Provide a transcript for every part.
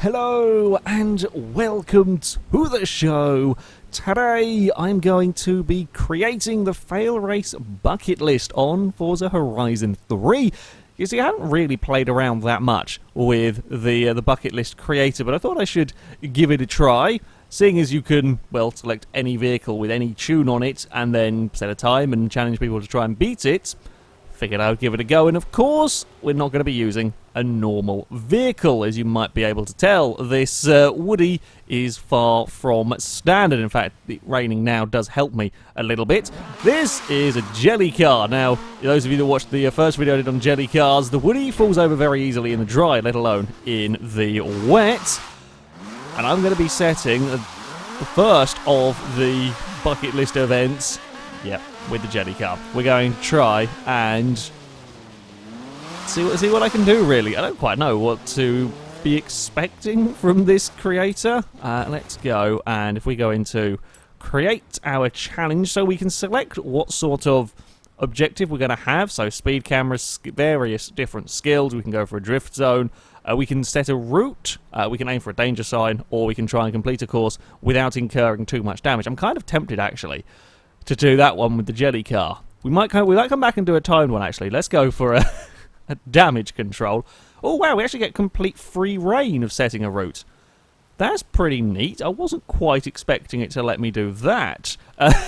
Hello and welcome to the show. Today I'm going to be creating the FailRace bucket list on Forza Horizon 3. You see, I haven't really played around that much with the bucket list creator, but I thought I should give it a try. Seeing as you can, well, select any vehicle with any tune on it and then set a time and challenge people to try and beat it, figured I would give it a go. And of course, we're not going to be using a normal vehicle. As you might be able to tell, this Woody is far from standard. In fact, the raining now does help me a little bit. This is a jelly car. Now, those of you that watched the first video I did on jelly cars, the Woody falls over very easily in the dry, let alone in the wet. And I'm going to be setting the first of the bucket list events, yep, with the jelly car. We're going to try and see what I can do, really. I don't quite know what to be expecting from this creator. Let's go, and if we go into create our challenge, so we can select what sort of objective we're going to have. So speed cameras, various different skills. We can go for a drift zone. We can set a route, we can aim for a danger sign, or we can try and complete a course without incurring too much damage. I'm kind of tempted, actually, to do that one with the jelly car. We might come back and do a timed one, actually. Let's go for a damage control. Oh, wow, we actually get complete free reign of setting a route. That's pretty neat. I wasn't quite expecting it to let me do that,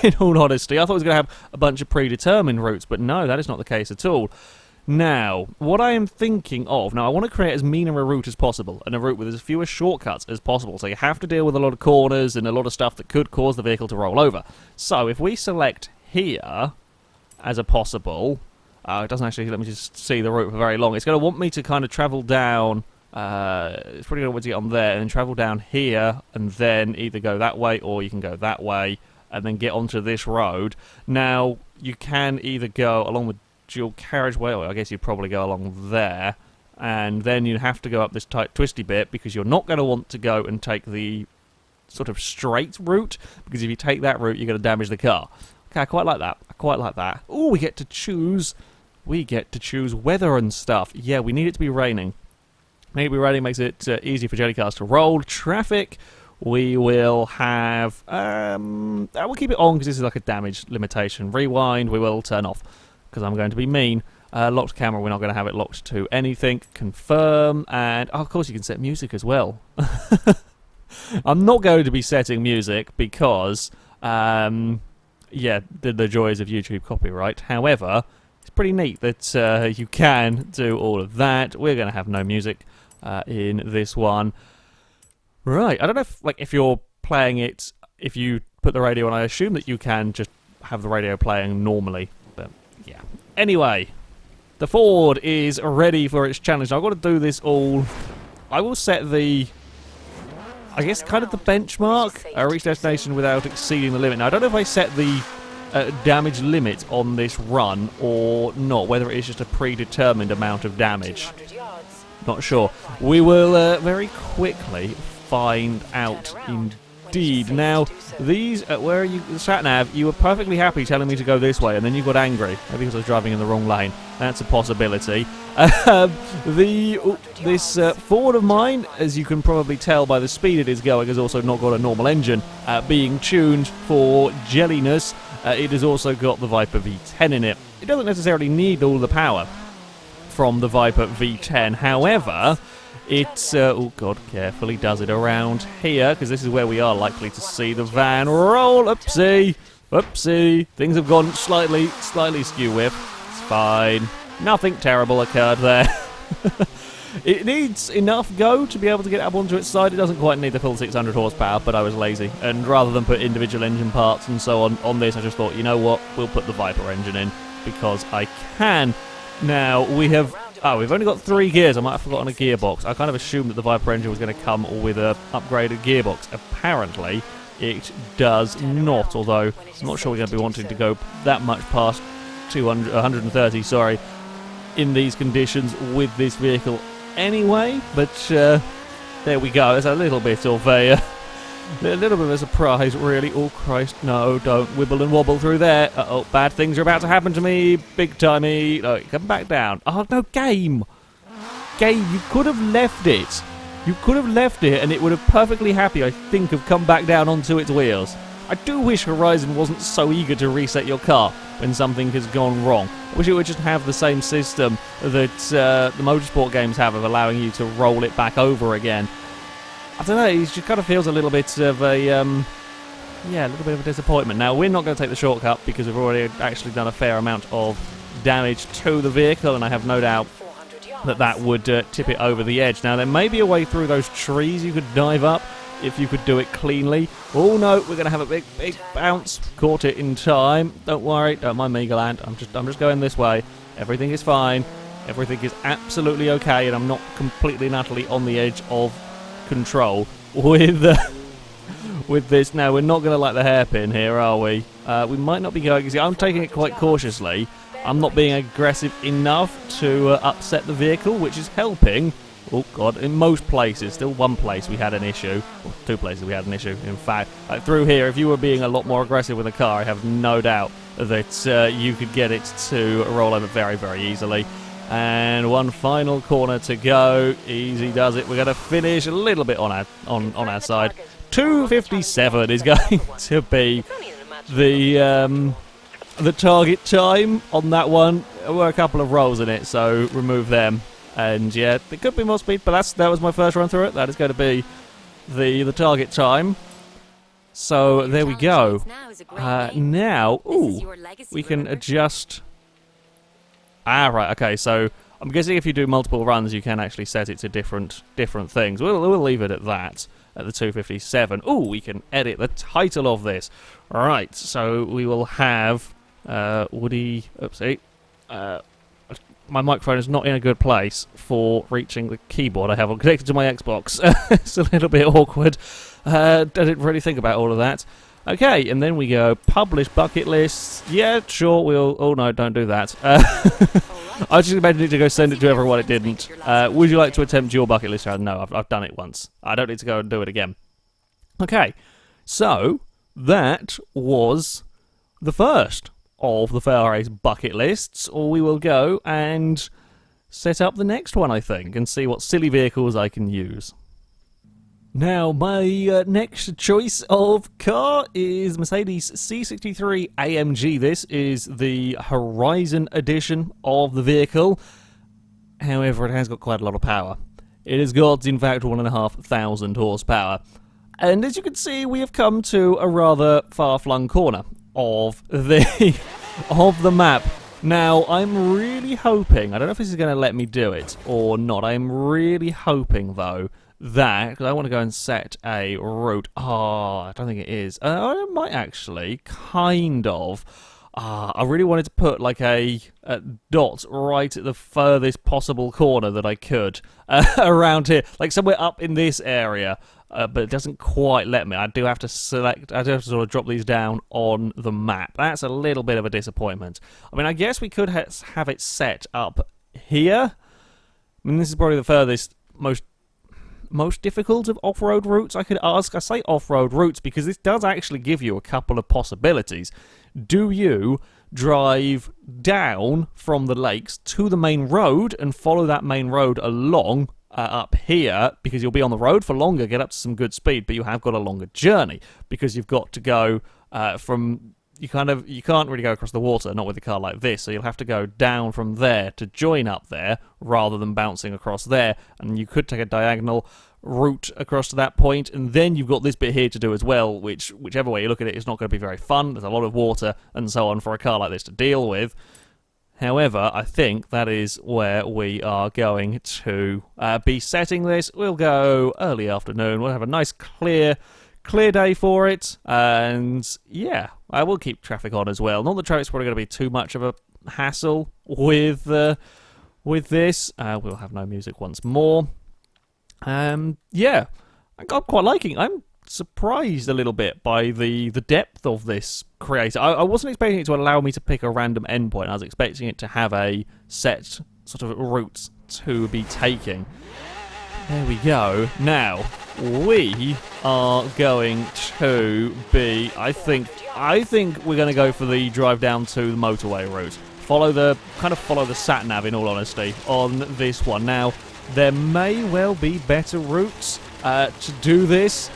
in all honesty. I thought it was going to have a bunch of predetermined routes, but no, that is not the case at all. Now, what I am thinking of, I want to create as mean a route as possible, and a route with as few shortcuts as possible, so you have to deal with a lot of corners and a lot of stuff that could cause the vehicle to roll over. So, if we select here as a possible, it doesn't actually let me just see the route for very long. It's going to want me to kind of travel down, it's probably going to want to get on there, and then travel down here, and then either go that way, or you can go that way, and then get onto this road. Now, you can either go along the dual carriageway, or I guess you'd probably go along there, and then you'd have to go up this tight twisty bit, because you're not going to want to go and take the sort of straight route, because if you take that route you're going to damage the car. Okay, I quite like that. Oh, we get to choose weather and stuff. Yeah, we need it to be raining. Makes it easy for jelly cars to roll. Traffic, we will have we'll keep it on because this is like a damage limitation. Rewind we will turn off, because I'm going to be mean. Locked camera, we're not going to have it locked to anything. Confirm, and of course you can set music as well. I'm not going to be setting music because, yeah, the joys of YouTube copyright. However, it's pretty neat that you can do all of that. We're going to have no music in this one. Right, I don't know if you're playing it, if you put the radio on, I assume that you can just have the radio playing normally. But yeah. Anyway, the Ford is ready for its challenge. I've got to do this all. I will set the, I guess, kind of the benchmark. Reach destination without exceeding the limit. Now, I don't know if I set the damage limit on this run or not, whether it is just a predetermined amount of damage. Not sure. We will very quickly find out indeed. Now, these, where are you, sat-nav, you were perfectly happy telling me to go this way, and then you got angry. Maybe because I was driving in the wrong lane. That's a possibility. This Ford of mine, as you can probably tell by the speed it is going, has also not got a normal engine being tuned for jelliness. It has also got the Viper V10 in it. It doesn't necessarily need all the power from the Viper V10. However, it, oh god, carefully does it around here, because this is where we are likely to see the van roll. Oopsie. Things have gone slightly skew with. It's fine. Nothing terrible occurred there. It needs enough go to be able to get up onto its side. It doesn't quite need the full 600 horsepower, but I was lazy. And rather than put individual engine parts and so on this, I just thought, you know what, we'll put the Viper engine in, because I can. Now, we've only got 3 gears. I might have forgotten a gearbox. I kind of assumed that the Viper engine was going to come with a upgraded gearbox. Apparently, it does not, although I'm not sure we're going to be wanting to go that much past 130, sorry, in these conditions with this vehicle anyway. But there we go. There's a little bit of a surprise, really. Oh, Christ, no, don't wibble and wobble through there. Uh-oh, bad things are about to happen to me, big-timey. No, come back down. Oh, no, game. You could have left it You could have left it and it would have perfectly happy, I think, have come back down onto its wheels. I do wish Horizon wasn't so eager to reset your car when something has gone wrong. I wish it would just have the same system that the motorsport games have of allowing you to roll it back over again. I don't know, it just kind of feels a little bit of a, a little bit of a disappointment. Now, we're not going to take the shortcut because we've already actually done a fair amount of damage to the vehicle, and I have no doubt that that would tip it over the edge. Now, there may be a way through those trees you could dive up if you could do it cleanly. Oh no, we're going to have a big bounce. Caught it in time. Don't worry, don't mind me, Galant. I'm just going this way. Everything is fine. Everything is absolutely okay, and I'm not completely and utterly on the edge of control with this. Now, we're not going to like the hairpin here, are we? We might not be going. See, I'm taking it quite cautiously. I'm not being aggressive enough to upset the vehicle, which is helping. Oh god, in most places, still one place we had an issue, or two places we had an issue, in fact. Like through here, if you were being a lot more aggressive with the car, I have no doubt that you could get it to roll over very, very easily. And one final corner to go. Easy does it. We're going to finish a little bit on our side. 2:57 is going to be the target time on that one. There were a couple of rolls in it, so remove them. And yeah, there could be more speed, but that was my first run through it. That is going to be the target time. So there we go. Now, ooh, we can adjust. Ah, right. Okay, so I'm guessing if you do multiple runs, you can actually set it to different things. We'll leave it at that at the 2:57. Ooh, we can edit the title of this. All right, so we will have Woody. Oopsie. My microphone is not in a good place for reaching the keyboard I have connected to my Xbox. It's a little bit awkward. I didn't really think about all of that. Okay, and then we go publish bucket lists. Yeah, sure, we'll... Oh, no, don't do that. I was just imagining to go send it to everyone it didn't. Would you like to attempt your bucket list? No, I've done it once. I don't need to go and do it again. Okay, so that was the first of the FailRace bucket lists, or we will go and set up the next one, I think, and see what silly vehicles I can use. Now, my next choice of car is Mercedes C63 AMG. This is the Horizon edition of the vehicle. However, it has got quite a lot of power. It has got, in fact, 1,500 horsepower. And as you can see, we have come to a rather far-flung corner of the map. Now, I'm really hoping, I don't know if this is going to let me do it or not, I'm really hoping, though, that, because I want to go and set a route. Oh, I don't think it is. I might actually, kind of. I really wanted to put like a dot right at the furthest possible corner that I could around here, like somewhere up in this area. But it doesn't quite let me. I do have to select, I do have to sort of drop these down on the map. That's a little bit of a disappointment. I mean, I guess we could have it set up here. I mean, this is probably the furthest, most difficult of off-road routes I could ask. I say off-road routes because this does actually give you a couple of possibilities. Do you drive down from the lakes to the main road and follow that main road along up here, because you'll be on the road for longer, get up to some good speed, but you have got a longer journey because you've got to go from... You can't really go across the water, not with a car like this, so you'll have to go down from there to join up there, rather than bouncing across there, and you could take a diagonal route across to that point, and then you've got this bit here to do as well, which, whichever way you look at it, is not going to be very fun. There's a lot of water and so on for a car like this to deal with. However, I think that is where we are going to be setting this. We'll go early afternoon, we'll have a nice clear day for it, and yeah, I will keep traffic on as well. Not that traffic's probably going to be too much of a hassle with this. We'll have no music once more. Yeah, I'm quite liking. I'm surprised a little bit by the depth of this creator. I wasn't expecting it to allow me to pick a random endpoint. I was expecting it to have a set sort of route to be taking. There we go. Now, we are going to be, I think we're going to go for the drive down to the motorway route. Follow the sat-nav, in all honesty, on this one. Now, there may well be better routes to do this.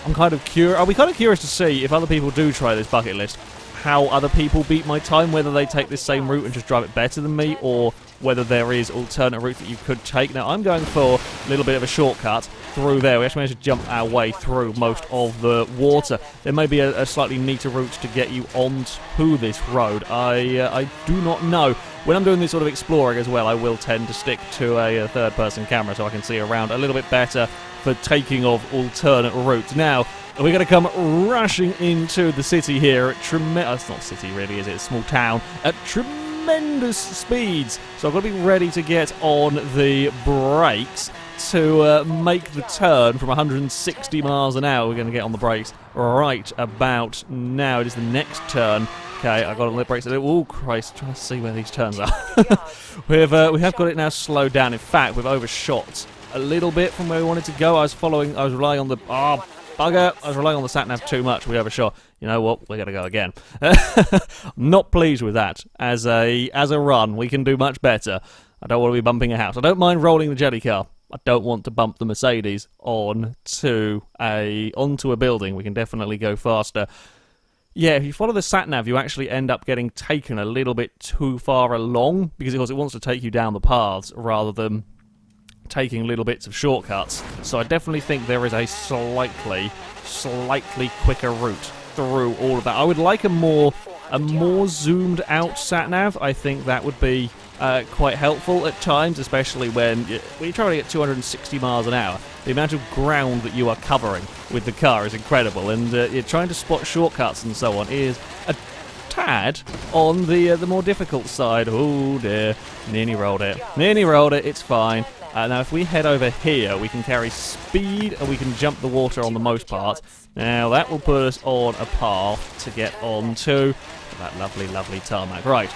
I'm kind of curious. I'll be kind of curious to see if other people do try this bucket list, how other people beat my time, whether they take this same route and just drive it better than me, or whether there is alternate routes that you could take. Now, I'm going for a little bit of a shortcut through there. We actually managed to jump our way through most of the water. There may be a slightly neater route to get you onto this road. I do not know. When I'm doing this sort of exploring as well, I will tend to stick to a third-person camera so I can see around a little bit better for taking of alternate routes. Now, we're going to come rushing into the city here at it's not city really, is it? It's a small town at tremendous speeds. So I've got to be ready to get on the brakes to make the turn from 160 miles an hour. We're going to get on the brakes right about now. It is the next turn. Okay, I've got on the brakes. Oh, Christ, trying to see where these turns are. we have got it now slowed down. In fact, we've overshot a little bit from where we wanted to go. I was relying on the... Oh, bugger! I was relying on the sat-nav too much. We overshot. You know what? We're going to go again. Not pleased with that. As a run, we can do much better. I don't want to be bumping a house. I don't mind rolling the jelly car. I don't want to bump the Mercedes onto a building. We can definitely go faster. Yeah, if you follow the sat-nav, you actually end up getting taken a little bit too far along, because of course it wants to take you down the paths rather than taking little bits of shortcuts. So I definitely think there is a slightly quicker route through all of that. I would like a more zoomed out sat-nav. I think that would be quite helpful at times, especially when you're traveling at 260 miles an hour. The amount of ground that you are covering with the car is incredible, and you're trying to spot shortcuts and so on is a tad on the more difficult side. Oh dear, nearly rolled it. It's fine. Now, if we head over here, we can carry speed and we can jump the water on the most part. Now, that will put us on a path to get onto that lovely, lovely tarmac. Right.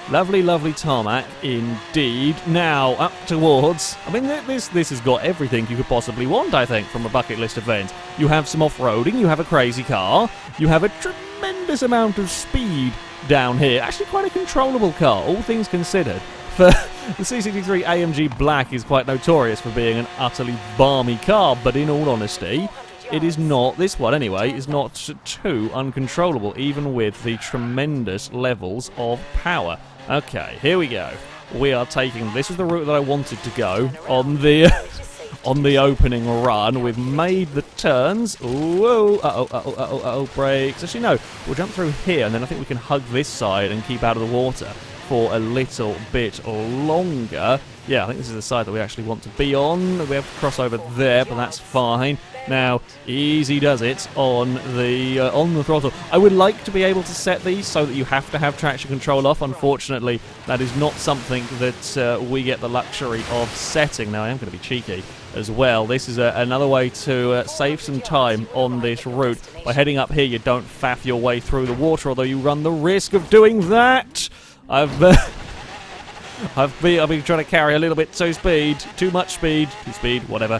Lovely, lovely tarmac indeed. Now, up towards... I mean, this has got everything you could possibly want, I think, from a bucket list event. You have some off-roading, you have a crazy car, you have a tremendous amount of speed down here. Actually, quite a controllable car, all things considered. For the C63 AMG Black is quite notorious for being an utterly balmy car, but in all honesty, it is not, this one anyway, is not too uncontrollable, even with the tremendous levels of power. Okay, here we go. We are taking, this is the route that I wanted to go on the on the opening run. We've made the turns. Whoa, brakes. Actually, no, we'll jump through here, and then I think we can hug this side and keep out of the water for a little bit longer. Yeah, I think this is the side that we actually want to be on. We have to cross over there, but that's fine. Now, easy does it on the throttle. I would like to be able to set these so that you have to have traction control off. Unfortunately, that is not something that we get the luxury of setting. Now, I am going to be cheeky as well. This is another way to save some time on this route. By heading up here, you don't faff your way through the water, although you run the risk of doing that. I've been trying to carry a little bit too much speed, whatever.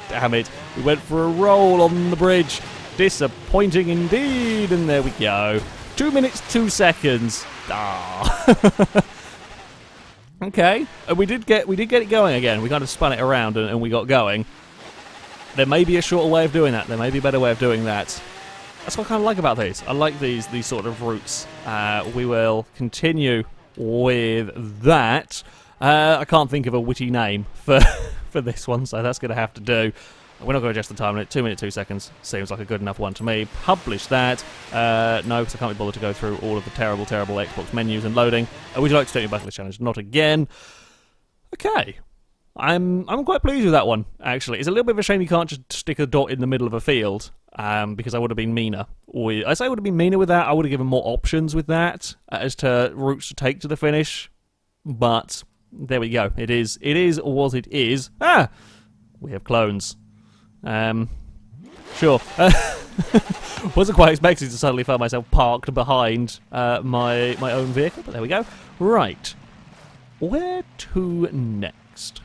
Damn it, we went for a roll on the bridge. Disappointing indeed, and there we go. 2 minutes, 2 seconds. Ah. Okay, we did get it going again. We kind of spun it around and we got going. There may be a shorter way of doing that. There may be a better way of doing that. That's what I kind of like about these. I like these sort of routes. We will continue with that. I can't think of a witty name for this one, so that's going to have to do. We're not going to adjust the time limit. 2 minutes, 2 seconds seems like a good enough one to me. Publish that. No, because I can't be bothered to go through all of the terrible, terrible Xbox menus and loading. Would you like to take your bucket list challenge? Not again. Okay. I'm quite pleased with that one, actually. It's a little bit of a shame you can't just stick a dot in the middle of a field, because I would have been meaner. I say I would have been meaner with that. I would have given more options with that as to routes to take to the finish. But there we go. It is what it is. Ah! We have clones. Sure. Wasn't quite expecting to suddenly find myself parked behind my own vehicle, but there we go. Right. Where to next?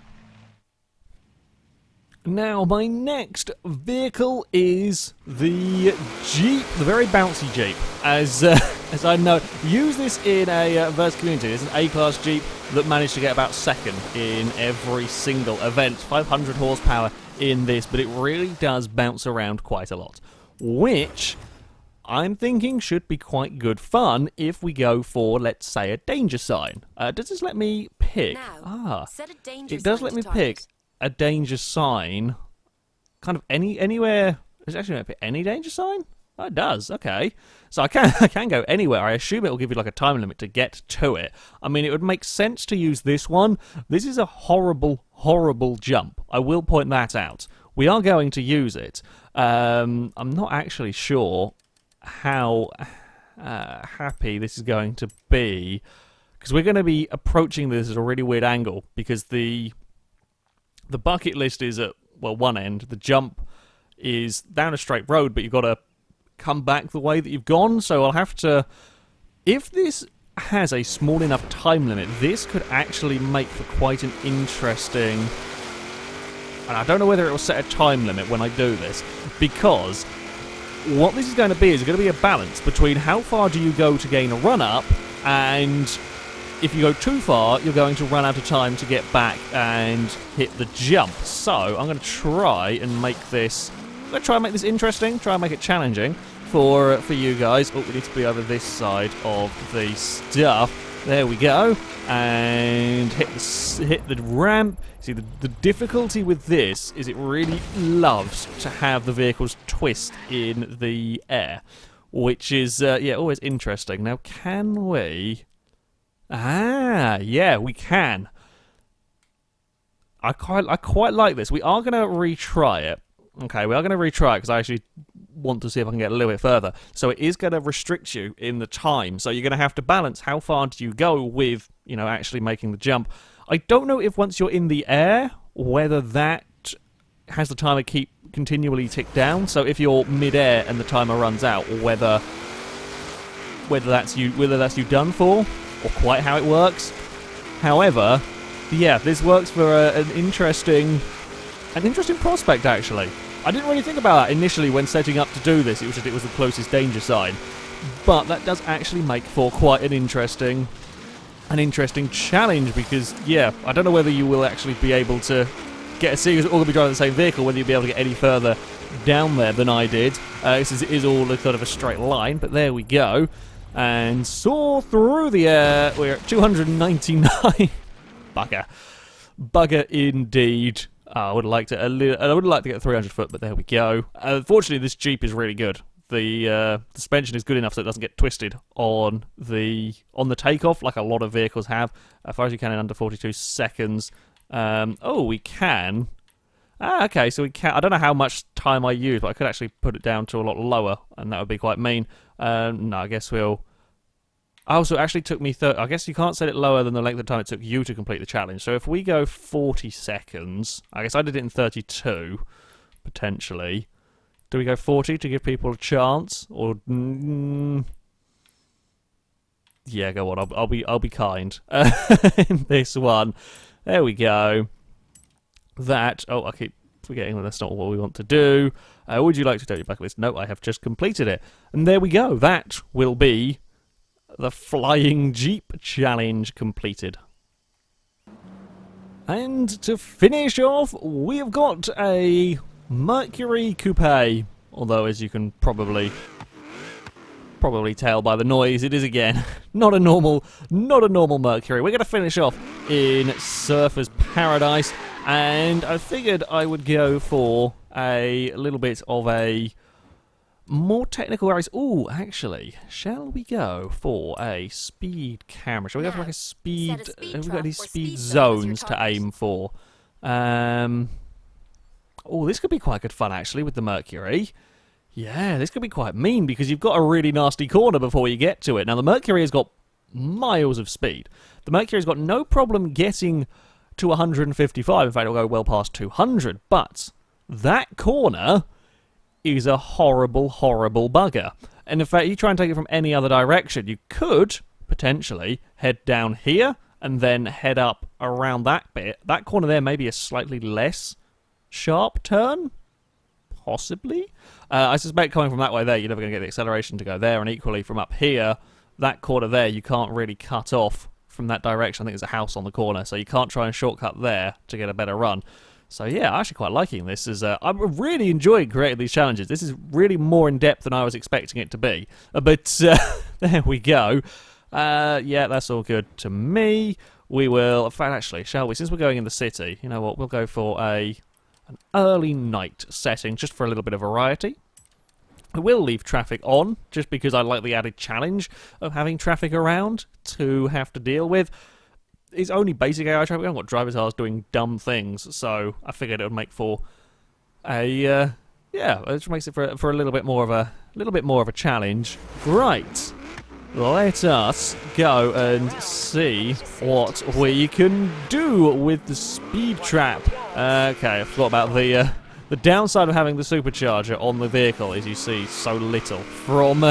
Now, my next vehicle is the Jeep, the very bouncy Jeep. As I know, use this in a Versa community. It's an A-Class Jeep. that managed to get about second in every single event. 500 horsepower in this, but it really does bounce around quite a lot, which I'm thinking should be quite good fun if we go for, let's say, a danger sign. Does this let me pick? Set a danger it does sign let to me target. pick a danger sign. Kind of anywhere. Does it actually let me pick any danger sign? Oh, it does. Okay, so I can go anywhere. I assume it will give you like a time limit to get to it. I mean, it would make sense to use this one. This is a horrible, horrible jump. I will point that out. We are going to use it. I'm not actually sure how happy this is going to be, because we're going to be approaching this at a really weird angle, because the bucket list is at, well, one end. The jump is down a straight road, but you've got to come back the way that you've gone. So I'll have to, if this has a small enough time limit, this could actually make for quite an interesting, and I don't know whether it will set a time limit when I do this, because what this is going to be is going to be a balance between how far do you go to gain a run-up, and if you go too far, you're going to run out of time to get back and hit the jump. So I'm going to try and make this, interesting, try and make it challenging for you guys. Oh, we need to be over this side of the stuff. There we go. And hit the ramp. See, the difficulty with this is it really loves to have the vehicles twist in the air, which is, yeah, always interesting. Now, can we... yeah, we can. I quite like this. We are going to retry it. Okay, we are going to retry it because I actually want to see if I can get a little bit further. So it is going to restrict you in the time. So you're going to have to balance how far do you go with, you know, actually making the jump. I don't know if once you're in the air, whether that has the timer continually tick down. So if you're mid-air and the timer runs out, or whether that's you done for, or quite how it works. However, yeah, this works for an interesting prospect, actually. I didn't really think about that initially when setting up to do this. It was the closest danger sign, but that does actually make for quite an interesting challenge, because yeah, I don't know whether you will actually be able to get a series, all going to be driving the same vehicle, whether you'll be able to get any further down there than I did, since it is all a sort of a straight line. But there we go. And soar through the air. We're at 299. Bugger indeed. I would like to get 300 foot, but there we go. Fortunately, this Jeep is really good. The suspension is good enough so it doesn't get twisted on the takeoff like a lot of vehicles have. As far as you can in under 42 seconds. Oh, we can. Okay, so we can. I don't know how much time I use, but I could actually put it down to a lot lower, and that would be quite mean. No, I guess we'll... Oh, so it actually took me... I guess you can't set it lower than the length of time it took you to complete the challenge. So if we go 40 seconds... I guess I did it in 32, potentially. Do we go 40 to give people a chance? Or... yeah, go on. I'll be kind in this one. There we go. That... Oh, I keep forgetting that that's not what we want to do. Would you like to do your bucket list? No, I have just completed it. And there we go. That will be the Flying Jeep Challenge completed. And to finish off, we have got a Mercury Coupe. Although, as you can probably tell by the noise, it is again not a normal Mercury. We're going to finish off in Surfer's Paradise, and I figured I would go for a little bit of a more technical race. Ooh, actually, shall we go for a speed camera? Shall we go for like a speed? Have we got any speed zones to aim for? Oh, this could be quite good fun actually with the Mercury. Yeah, this could be quite mean because you've got a really nasty corner before you get to it. Now, the Mercury has got miles of speed. The Mercury's got no problem getting to 155. In fact, it'll go well past 200. But that corner is a horrible, horrible bugger. And in fact, you try and take it from any other direction. You could, potentially, head down here and then head up around that bit. That corner there may be a slightly less sharp turn. Possibly. I suspect coming from that way there, you're never going to get the acceleration to go there. And equally, from up here, that corner there, you can't really cut off from that direction. I think there's a house on the corner, so you can't try and shortcut there to get a better run. So yeah, I'm actually quite liking this. I'm really enjoying creating these challenges. This is really more in depth than I was expecting it to be. But there we go. Yeah, that's all good to me. We will, in fact, actually, shall we? Since we're going in the city, you know what? We'll go for an early night setting, just for a little bit of variety. I will leave traffic on, just because I like the added challenge of having traffic around to have to deal with. It's only basic AI traffic. I haven't got drivers' cars doing dumb things, so I figured it would make for a yeah, it just makes it for a little bit more of a challenge. Right, let us go and see what we can do with the speed trap. Okay, I forgot about the downside of having the supercharger on the vehicle is you see so little from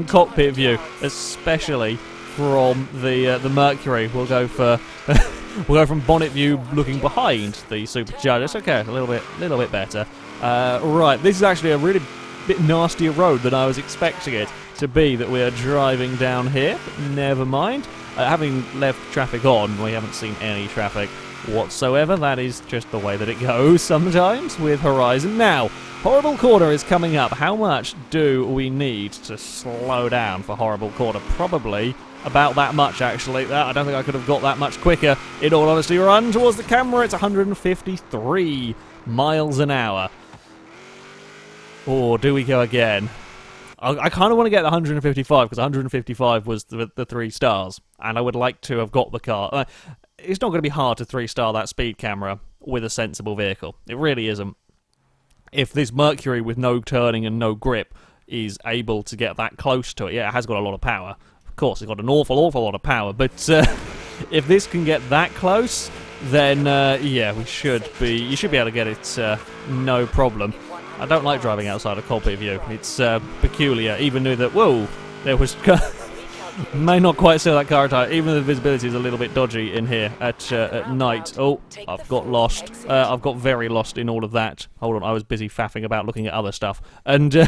cockpit view, especially from the Mercury. We'll go from bonnet view looking behind the supercharger. It's okay, a little bit better. Right, this is actually a really bit nastier road than I was expecting it to be that we are driving down here. But never mind. Having left traffic on, we haven't seen any traffic whatsoever. That is just the way that it goes sometimes with Horizon. Now, Horrible Corner is coming up. How much do we need to slow down for Horrible Corner? Probably about that much, actually. I don't think I could have got that much quicker. In all honesty, run towards the camera. It's 153 miles an hour. Or do we go again? I kind of want to get the 155, because 155 was the 3 stars, and I would like to have got the car. It's not going to be hard to 3-star that speed camera with a sensible vehicle. It really isn't. If this Mercury with no turning and no grip is able to get that close to it, yeah, it has got a lot of power. Of course, it's got an awful lot of power, but if this can get that close, then yeah, you should be able to get it no problem. I don't like driving outside of cockpit view. It's peculiar. Even knew that, whoa, there was... may not quite see that car attire. Even the visibility is a little bit dodgy in here at night. Oh, I've got lost. I've got very lost in all of that. Hold on, I was busy faffing about looking at other stuff. And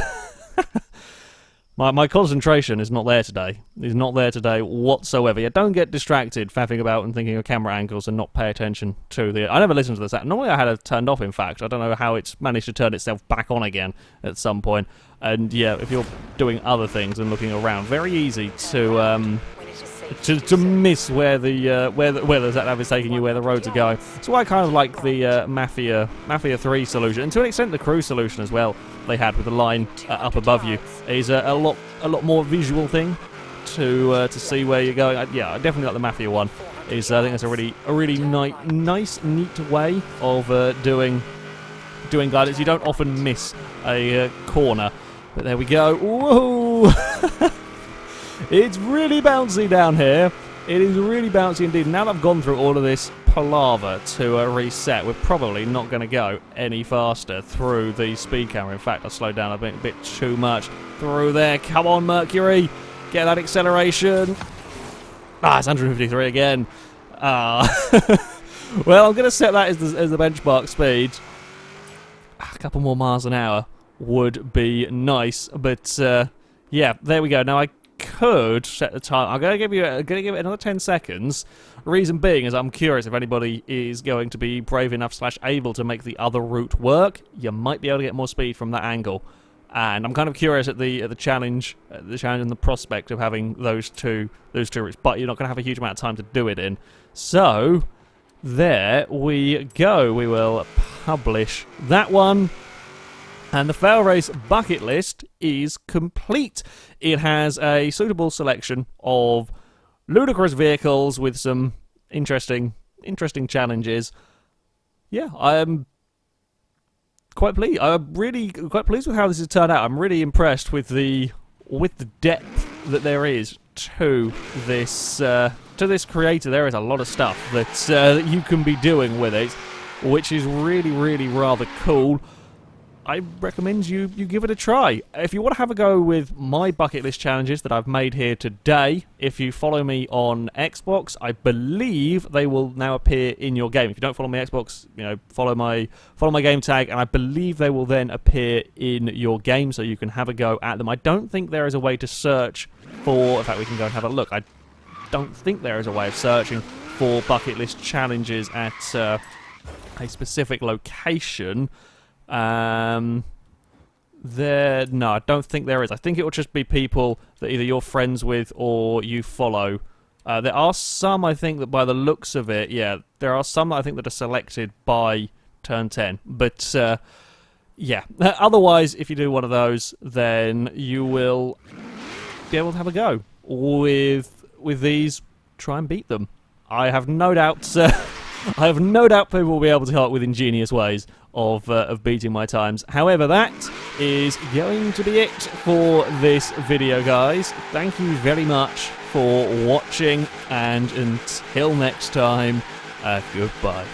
my concentration is not there today. It's not there today whatsoever. Yeah, don't get distracted faffing about and thinking of camera angles and not pay attention to the... I never listened to this. Normally I had it turned off, in fact. I don't know how it's managed to turn itself back on again at some point. And yeah, if you're doing other things and looking around, very easy to miss where the Zap is taking you, where the roads are going. So I kind of like the Mafia 3 solution, and to an extent the Crew solution as well. They had with the line up above you is a lot more visual thing to see where you're going. Yeah, I definitely like the Mafia one. I think that's a really nice, neat way of doing guidance. You don't often miss a corner. But there we go. Whoa! It's really bouncy down here. It is really bouncy indeed. Now that I've gone through all of this palaver to reset, we're probably not going to go any faster through the speed camera. In fact, I slowed down a bit too much through there. Come on, Mercury. Get that acceleration. Ah, it's 153 again. Well, I'm going to set that as the benchmark speed. A couple more miles an hour would be nice, but yeah, there we go. Now I could set the time. I'm going to give it another 10 seconds. Reason being is I'm curious if anybody is going to be brave enough / able to make the other route work. You might be able to get more speed from that angle, and I'm kind of curious at the challenge and the prospect of having those two routes. But you're not going to have a huge amount of time to do it in. So there we go. We will publish that one. And the FailRace bucket list is complete. It has a suitable selection of ludicrous vehicles with some interesting challenges. Yeah, I'm quite pleased. I'm really quite pleased with how this has turned out. I'm really impressed with the depth that there is to this creator. There is a lot of stuff that you can be doing with it, which is really rather cool. I recommend you give it a try. If you want to have a go with my bucket list challenges that I've made here today, if you follow me on Xbox, I believe they will now appear in your game. If you don't follow me on Xbox, you know, follow my game tag, and I believe they will then appear in your game, so you can have a go at them. I don't think there is a way to search for... In fact, we can go and have a look. I don't think there is a way of searching for bucket list challenges at a specific location. No, I don't think there is. I think it will just be people that either you're friends with or you follow. There are some, I think, that by the looks of it, yeah, there are some, I think, that are selected by turn 10. But, yeah. Otherwise, if you do one of those, then you will be able to have a go with these. Try and beat them. I have no doubt people will be able to come up with ingenious ways of beating my times. However, that is going to be it for this video, guys. Thank you very much for watching, and until next time, goodbye.